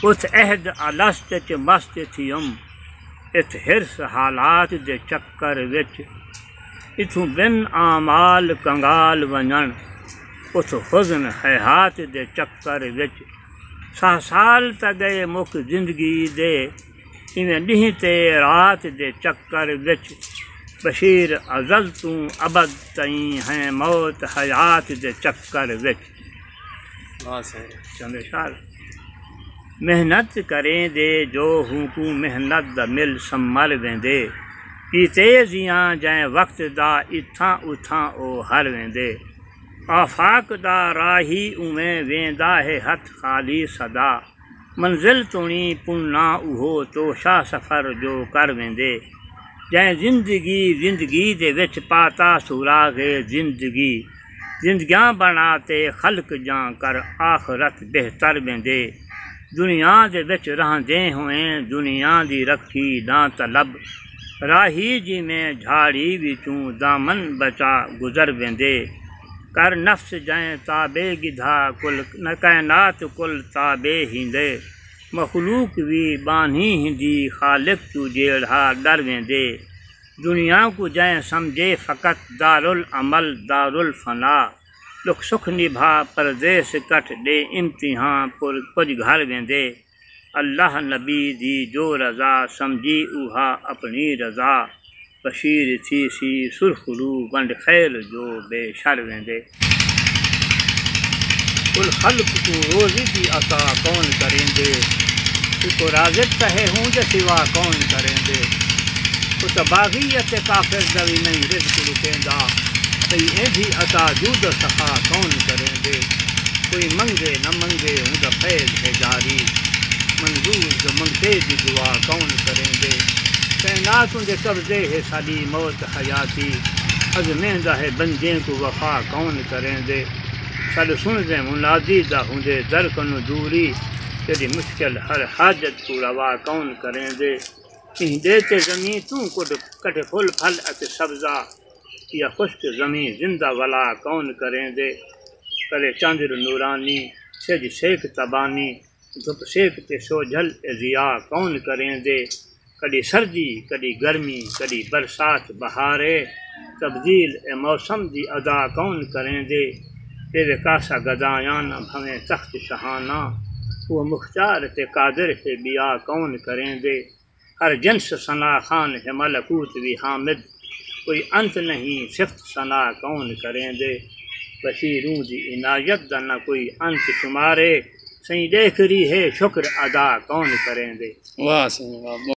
उस अहद अलस्त च मस्त थियुम इत हिरस हालात दे चक्कर विच इथों बिन आमाल कंगाल वञण उस हुज़न हयात दे चक्कर विच साल त गए मुख जिंदगी दे इवें ॾींहं ते रात दे चक्कर विच बशीर अज़ल तूं अबद ताईं हैं मौत हयात दे चक्कर विच चंदे शाल मेहनत करें दे जो हूकू मेहनत दा मिल संभल वेंदे की तेजियां जै वक्त दा इथां उथां ओ हर वेंदे आफाक दा राही उमें वेंदा है हथ खाली सदा मंजिल तुणी पुन्ना उहो तोशा सफ़र जो कर वेंदे जै जिंदगी दे विच पाता सुरागे जिंदगी जिंदगियां बनाते खल्क जां कर आखरत बेहतर वेंदे दुनिया दे विच रहंदे होए दुनिया दी रखी ना तलब राही जिमें झाड़ी विचूं दामन बचा गुजर वेंदे कर नफ्स जै ताबे गिधा कुल न कायनात कुल ताबे हिंदे मखलूक भी बानी हिंदी खालिक तू जेड़ा डर वेंदे दुनिया को जै समझे फ़कत दारुल अमल दारुल फना दुख सुख निभा परदेस कट दे इम्तिहान कुछ घर वेंदे अल्लाह नबी दी जो रज़ा समझी उहा अपनी रज़ा बशीर थी सी सुरखरू वंड खैर जो बेशर वेंदे कुल खल्क तू रोज़ी की अता कौन करेंदे को राज़िक कहे हूँ जो सिवा कौन करेंदे उस बाग़ियत काफ़िर दवी नहीं रिज़्क़ रुकेंदा तई एधी अता जूद सफ़ा कौन करेंदे कोई मंगे न मंगे हूँ द फैज़ है जारी मंजूर जो मंगते दी दुआ कौन करेंदे कैनातों दे कब्ज़े है साडी मौत हयाती अज़मेंदा है बंदे को वफ़ा कौन करेंदे सद सुनदे मुनादी दा हुंदे दर कनु दूरी तेरी मुश्किल हर हाजत को रवा कौन करेंदे इंदे ते ज़मीं तू कट फुल फल अते सब्ज़ा या खुश्क ज़मीं जिंदा वला कौन करेंदे करे चांदर नूरानी सेज शेख तबानी धुप शेख ते सोझल ज़िया कौन करेंदे कभी सर्दी कभी गर्मी कभी बरसात बहारे तब्दील ए मौसम दी अदा कौन करेंदे तेरे कासा गदायान भवें तख्त शहाना वो मुख्तार ते कादिर से बिया कौन करेंदे हर जिन्स सना खान है मलकूत भी हामिद कोई अंत नहीं सिफ्त सना कौन करेंदे बशीरों दी इनायत दा न कोई अंत शुमारे सही देख रही है शुक्र अदा कौन करेंदे। वाह सही वाह।